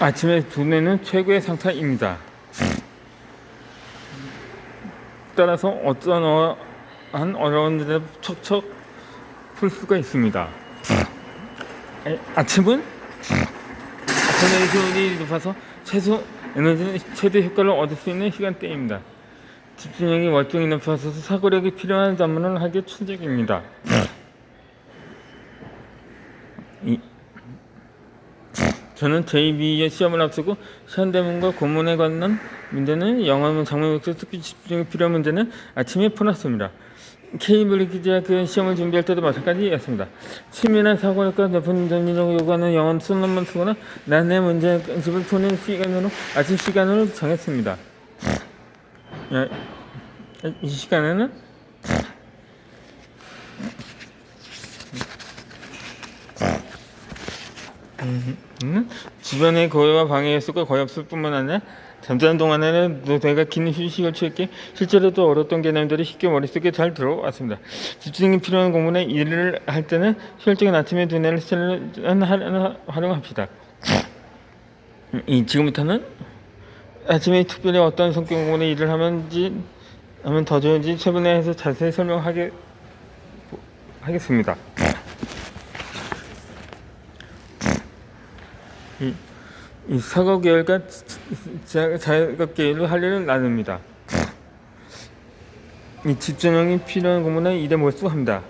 아침에 두뇌는 최고의 상태입니다. 따라서 어떠한 어려운 일을 척척 풀 수가 있습니다. 아침은 에너지를 높아서 최대 효과를 얻을 수 있는 시간대입니다. 집중력이 월등히 높아서 사고력이 필요한 작문을 하기 충족입니다. 저는 제2B 시험을 앞두고 현대문과 고문에 관한 문제는 영어문 장문역에서 특히 집중이 필요한 문제는 아침에 풀었습니다. 케이블리 기자학 시험을 준비할 때도 마찬가지였습니다. 치밀한 사고력과 높은 전문력을 요구하는 영어 수능만 쓰거나 난해 문제집을 푸는 시간으로 아침 시간을 정했습니다. 이 시간에는 주변의 고요와 방해의 수가 거의 없을 뿐만 아니라 잠자는 동안에는 내가 긴 휴식을 취했기에 실제로도 어려웠던 개념들이 쉽게 머릿속에 잘 들어왔습니다. 집중이 필요한 공부나 일을 할 때는 효율적인 아침의 두뇌를 활용합시다. 지금부터는 아침에 특별히 어떤 성격 공부나 일을 하면 더 좋은지 최근에서 자세히 설명하겠습니다. 이 사고 계열과 자각 계열로 할 일을 나눕니다. 이 집중력이 필요한 공부나 일에 몰두합니다.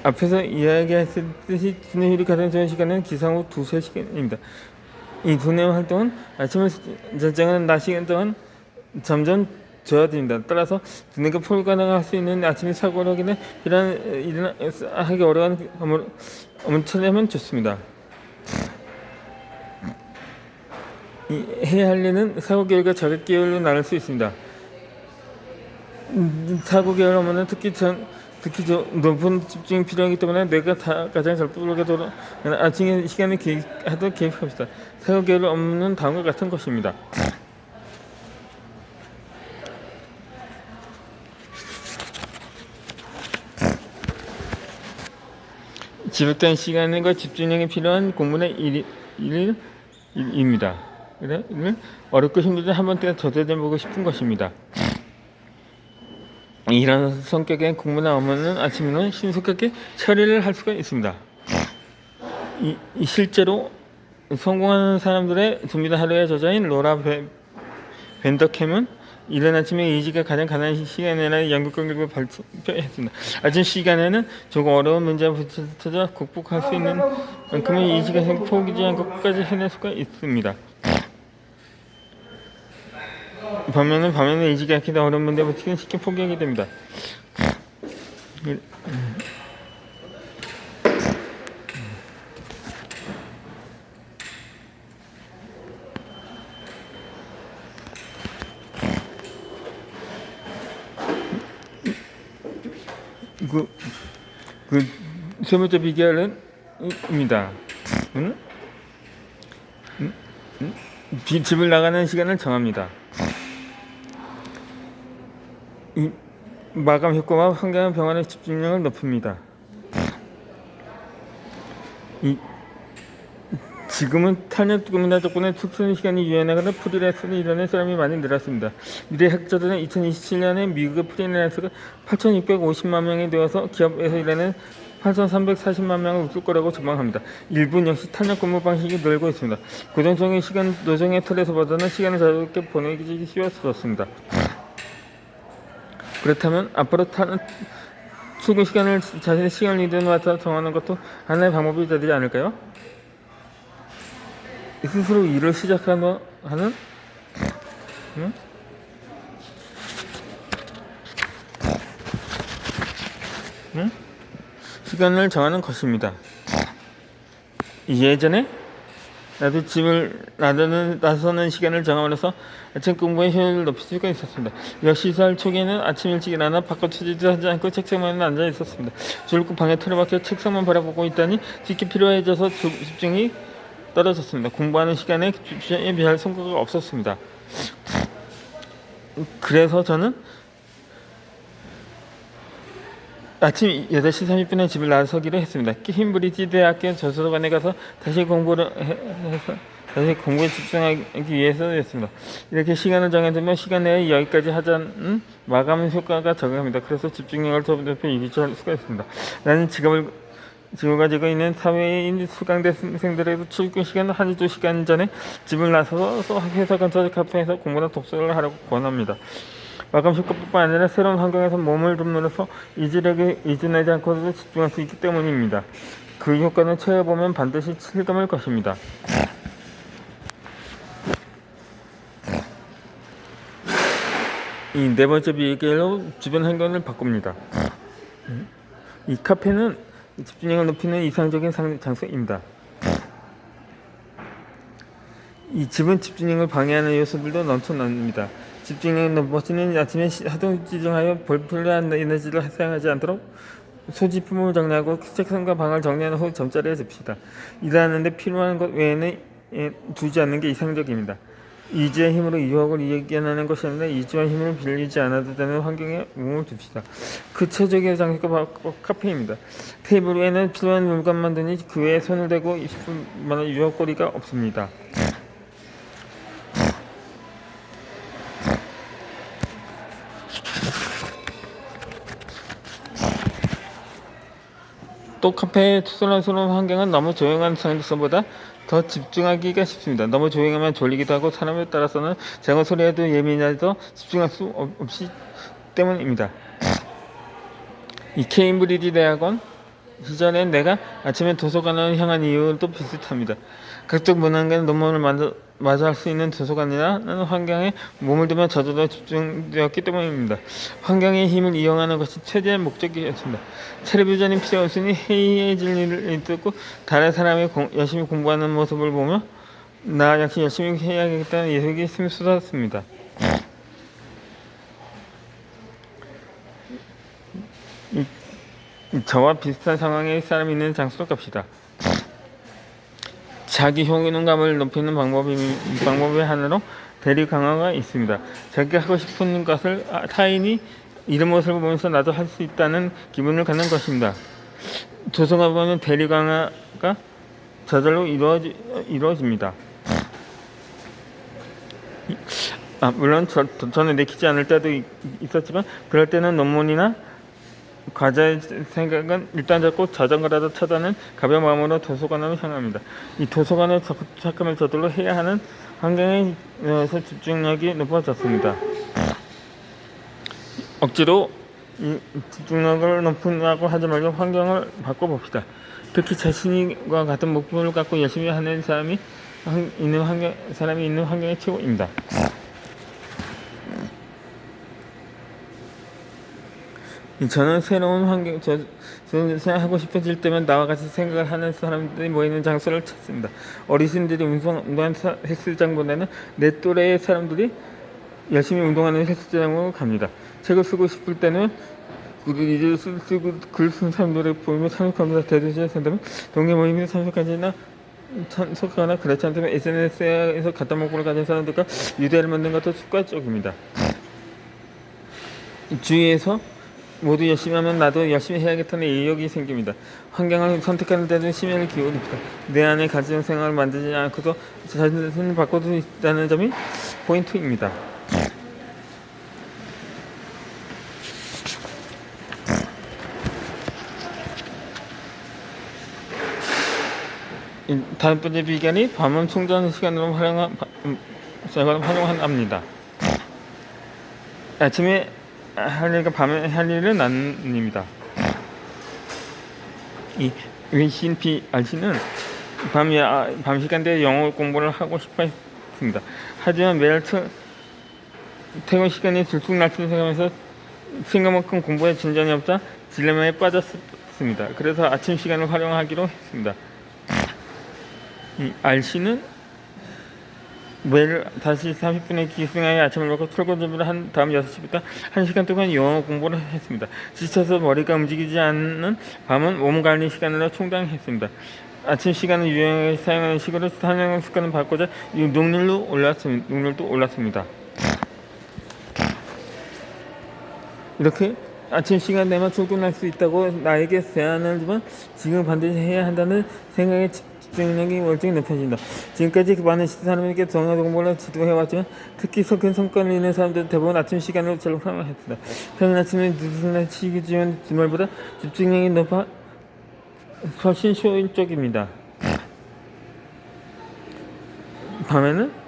앞에서 이야기했듯이 두뇌 효율이 가장 좋은 시간은 기상 후 2~3시간입니다. 이 두뇌 활동은 아침을 결정하는 낮 시간 동안 점점 저하됩니다. 따라서 두뇌가 불가능할 수 있는 아침의 사고력이나 일을 하기 어려운 업무를 처리하면 좋습니다. 해야 할 일은 사고 계열과 자각 계열로 나눌 수 있습니다. 사고 계열 업무는 특히 높은 집중이 필요하기 때문에 뇌가 가장 잘 돌아가도록 아침에 시간을 계획합시다. 사고 계열 업무는 다음과 같은 것입니다. 지속된 시간과 집중력이 필요한 공부의 일입니다. 어렵고 힘들지 한 번쯤 도전해보고 싶은 것입니다. 이런 성격의 공부나 업무는 아침에는 신속하게 처리를 할 수가 있습니다. 실제로 성공하는 사람들의 준비된 하루의 저자인 로라 벤더캠은 이른 아침에 의지가 가장 가난한 시간이라는 연구 결과를 발표했습니다. 아침 시간에는 조금 어려운 문제와 부딪혀 극복할 수 있는 만큼의 의지가 포기하지 않고 끝까지 해낼 수가 있습니다. 반면에 의지가 약해서 어려운 문제에 부딪히면 쉽게 포기하게 됩니다. 세 번째 비결은 입니다. 집을 나가는 시간을 정합니다. 이 마감 효과와 환경 변화의 집중력을 높입니다. 지금은 탄력금이나 덕분에 특수한 시간이 유연하거나 프리랜서로 일하는 사람이 많이 늘었습니다. 미래 학자들은 2027년에 미국의 프리랜서가 8,650만 명이 되어서 기업에서 일하는 8,340만 명을 웃을 거라고 전망합니다. 일본 역시 탄력근무 방식이 늘고 있습니다. 고정적인 시간 노정의 틀에서보다는 시간을 자유롭게 보내기 쉬워졌습니다. 그렇다면 앞으로 출근 시간을 자신의 시간 리듬에 맞춰 정하는 것도 하나의 방법이 되지 않을까요? 스스로 일을 시작하는 시간을 정하는 것입니다. 예전에 나도 집을 나서는 시간을 정함으로써 아침 공부의 효율을 높일 수가 있었습니다. 역시 살 초기에는 아침 일찍 일어나 바깥 투지도 하지 않고 책상만 앉아 있었습니다. 줄곧 방에 틀어박혀 책상만 바라보고 있다니 듣기 필요해져서 집중이 떨어졌습니다. 공부하는 시간에 집중에 비할 성과가 없었습니다. 그래서 저는 아침 8시 30분에 집을 나서기로 했습니다. 케임브리지 대학교 저서관에 가서 다시 공부에 집중하기 위해서였습니다. 이렇게 시간을 정해두면 시간 내에 여기까지 하자는 마감 효과가 적용합니다. 그래서 집중력을 더 높이 유지할 수가 있습니다. 나는 지금을 가지고 있는 사회인 수강대생들에도 출근 시간 1~2시간 전에 집을 나서서 회사 근처 카페에서 공부나 독서를 하라고 권합니다. 마감 효과뿐만 아니라 새로운 환경에서 몸을 드물어서 이질에게 의존하지 않고도 집중할 수 있기 때문입니다. 그 효과는 채워보면 반드시 실감할 것입니다. 이 네 번째 비결로 주변 환경을 바꿉니다. 이 카페는 집중력을 높이는 이상적인 장소입니다. 이 집은 집중력을 방해하는 요소들도 넘쳐납니다. 집중력이 높아지는 아침에 하도 집중하여 불필요한 에너지를 사용하지 않도록 소지품을 정리하고 책상과 방을 정리한 후 잠자리에 듭시다. 일하는데 필요한 것 외에는 두지 않는 게 이상적입니다. 의지의 힘으로 유혹을 이겨내는 것이 아니라 의지와 힘을 빌리지 않아도 되는 환경에 몸을 둡시다. 그 최적의 장소가 바로 카페입니다. 테이블 위에는 필요한 물건만 두니 그 외에 손을 대고 싶을 만한 유혹거리가 없습니다. 또 카페의 투덜스러운 환경은 너무 조용한 장소보다 더 집중하기가 쉽습니다. 너무 조용하면 졸리기도 하고 사람에 따라서는 작은 소리에도 예민해서 집중할 수 없기 때문입니다. 이 케임브리지 대학원 시절엔 내가 아침에 도서관을 향한 이유도 비슷합니다. 각종 문학의 논문을 마저 할 수 있는 도서관이라는 환경에 몸을 두면 저절로 집중되었기 때문입니다. 환경의 힘을 이용하는 것이 최대의 목적이었습니다. 텔레비전이 필요 없으니 해이해질 일을 듣고 다른 사람이 열심히 공부하는 모습을 보며 나 역시 열심히 해야겠다는 의욕이 샘솟았습니다. 저와 비슷한 상황의 사람이 있는 장소로 갑시다. 자기 효능감을 높이는 방법의 하나로 대리 강화가 있습니다. 자기가 하고 싶은 것을 타인이 이런 모습을 보면서 나도 할 수 있다는 기분을 갖는 것입니다. 도서관 보면 대리 강화가 저절로 이루어집니다. 물론 저는 내키지 않을 때도 있었지만 그럴 때는 논문이나 과제의 생각은 일단 잡고 자전거라도 타다는 가벼운 마음으로 도서관으로 향합니다. 이 도서관에 도착하면 저절로 해야 하는 환경에서 집중력이 높아졌습니다. 억지로 이 집중력을 높이려고 하지 말고 환경을 바꿔봅시다. 특히 자신과 같은 목표를 갖고 열심히 하는 사람이 있는 환경의 최고입니다. 저는 새로운 환경, 저는 하고 싶어질 때면 나와 같이 생각을 하는 사람들이 모이는 장소를 찾습니다. 어르신들이 운동하는 헬스장보다는 내 또래의 사람들이 열심히 운동하는 헬스장으로 갑니다. 책을 쓰고 싶을 때는 글을 쓰고 글 쓴 사람들을 보면 참석합니다. 대도시에 산다면 동네 모임에 참석하거나 그렇지 않다면 SNS에서 같은 목표를 가진 사람들과 유대를 만드는 것도 습관적입니다. 주위에서 모두 열심히 하면 나도 열심히 해야겠다는 의욕이 생깁니다. 환경을 선택하는 데도 심혈을 기울입니다. 내 안에 가진 생활을 만들지 않고도 자신을 바꿀 수 있다는 점이 포인트입니다. 다음 번째 비결이 밤은 충전 시간으로 활용합니다. 아침에 할 일과 밤에 할 일은 나눕니다. 이 WCPRC는 밤 시간대에 영어 공부를 하고 싶어 했습니다. 하지만 매일 퇴근 시간이 들쑥날쑥하면서 생각만큼 공부에 진전이 없자 딜레마에 빠졌습니다. 그래서 아침 시간을 활용하기로 했습니다. 이 RC는 매일 다시 30분의 기승하여 아침을 먹고 출근 준비를 한 다음 6시부터 1시간 동안 영어 공부를 했습니다. 지쳐서 머리가 움직이지 않는 밤은 몸 관리 시간으로 충당했습니다. 아침 시간을 유용하게 사용하는 식으로 사용 습관을 바꾸자 능률도 올랐습니다. 이렇게 아침 시간 내만 출근할 수 있다고 나에게 제안을 주면 지금 반드시 해야 한다는 생각에 집중력이 월등히 높아진다. 지금까지 많은 사람에게 정화 공부를 지도해왔지만 특히 큰 성과를 이룬 사람들은 대부분 아침 시간을 제일 활용했습니다. 평일 아침에 늦은 시기지만 주말보다 집중력이 높아 훨씬 효율적입니다. 밤에는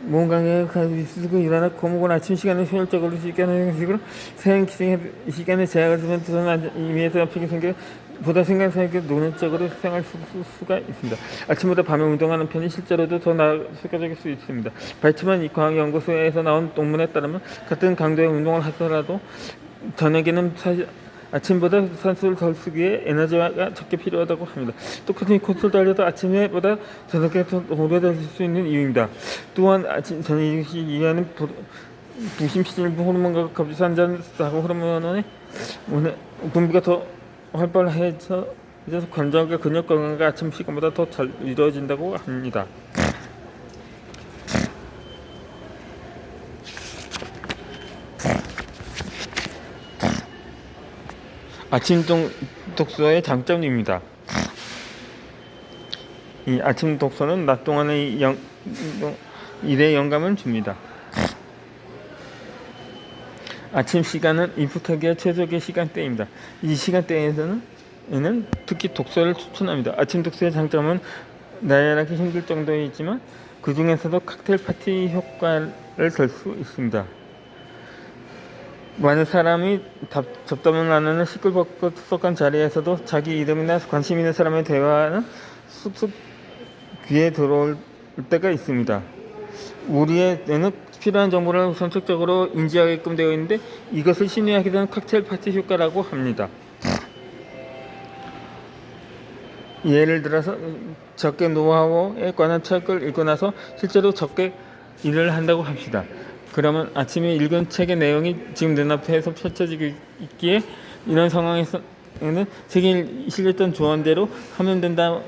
뭔가에 쓰고 일어나 거목은 아침 시간을 효율적으로 쓰게 하는 식으로 사용 시간에 제약을 두면 저는 이미에서 앞이게 생겨 보다 생각하기 논리적으로 생각할 수가 있습니다. 아침보다 밤에 운동하는 편이 실제로도 더 효과적일 수 있습니다. 발치만 이 과학연구소에서 나온 논문에 따르면 같은 강도의 운동을 하더라도 저녁에는 아침보다 산소를 덜 쓰기 위해 에너지가 적게 필요하다고 합니다. 똑같은 코스를 달려도 아침에보다 저녁에 더 오래 달릴 수 있는 이유입니다. 또한 저녁이 이해하는 부심시절 호르몬과 갑상선하고 호르몬의 분비가 더 활발해져서 관절과 근육 건강과 아침 시간보다 더 잘 이루어진다고 합니다. 아침 독서의 장점입니다. 이 아침 독서는 낮 동안의 일에 영감을 줍니다. 아침 시간은 인풋하기에 최적의 시간대입니다. 이 시간대에는 특히 독서를 추천합니다. 아침 독서의 장점은 나열하기 힘들 정도이지만 그 중에서도 칵테일 파티 효과를 덜 수 있습니다. 많은 사람이 잡담을 나누는 시끌벅적 투석한 자리에서도 자기 이름이나 관심 있는 사람의 대화는 쑥쑥 귀에 들어올 때가 있습니다. 우리의 뇌는 필요한 정보를 선택적으로 인지하게끔 되어 있는데 이것을 심리학에 대한 칵테일 파티 효과라고 합니다. 예를 들어서 적게 노하우에 관한 책을 읽고 나서 실제로 적게 일을 한다고 합시다. 그러면 아침에 읽은 책의 내용이 지금 눈앞에서 펼쳐지고 있기에 이런 상황에서는 책에 실렸던 조언대로 하면 된다.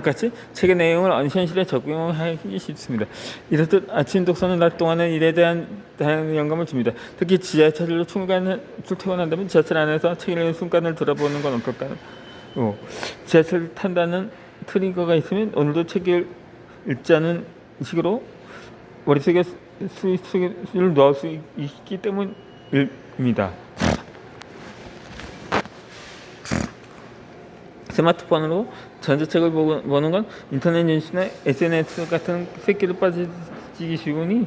같이 책의 내용을 현실에 적용하기 쉽습니다. 이렇듯 아침 독서는 낮 동안의 일에 대한 다양한 영감을 줍니다. 특히 지하철로 출퇴근한다면 지하철 안에서 책 읽는 순간을 들어보는 건 어떨까요? 지하철을 탄다는 트리거가 있으면 오늘도 책을 읽자는 식으로 머릿속에 수를 넣을 수 있기 때문입니다. 스마트폰으로 전자책을 보는 건 인터넷 뉴스나 SNS 같은 새끼를 빠지기 쉬우니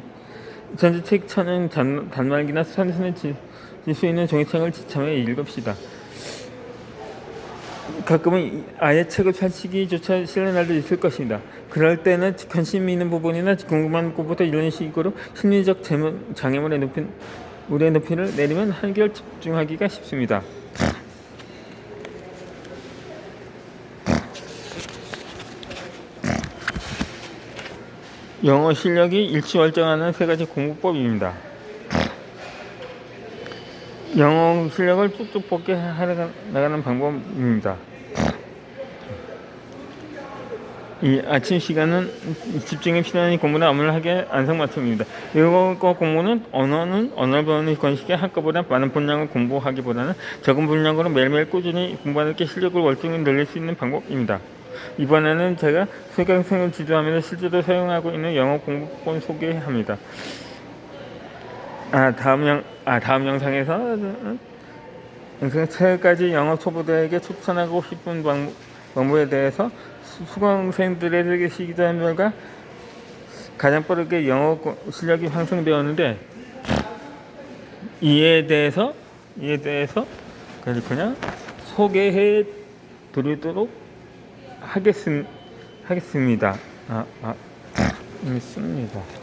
전자책 찾는 단말기나 산순에 질 수 있는 종이책을 지참해 읽읍시다. 가끔은 아예 책을 펼치기조차 싫은 날도 있을 것입니다. 그럴 때는 관심 있는 부분이나 궁금한 것부터 이런 식으로 심리적 장애물의 높이를 내리면 한결 집중하기가 쉽습니다. 영어 실력이 일취월장하는 3가지 공부법입니다. 영어 실력을 쭉쭉 뻗게 나가는 방법입니다. 이 아침 시간은 집중에 필요한 공부나 업무를 하기에 안성맞춤입니다. 외국어 공부는 언어를 배우는 권식에 한꺼번에 많은 분량을 공부하기보다는 적은 분량으로 매일매일 꾸준히 공부하는 게 실력을 월등히 늘릴 수 있는 방법입니다. 이번에는 제가 수강생을 지도하면서 실제로 사용하고 있는 영어 공부법 소개합니다. 다음 영상에서 3가지 영어 초보자에게 추천하고 싶은 방법에 대해서 수강생들에게 시기자한 결과 가장 빠르게 영어 실력이 향상되었는데 이에 대해서 그냥 소개해 드리도록 하겠습니다. 있습니다.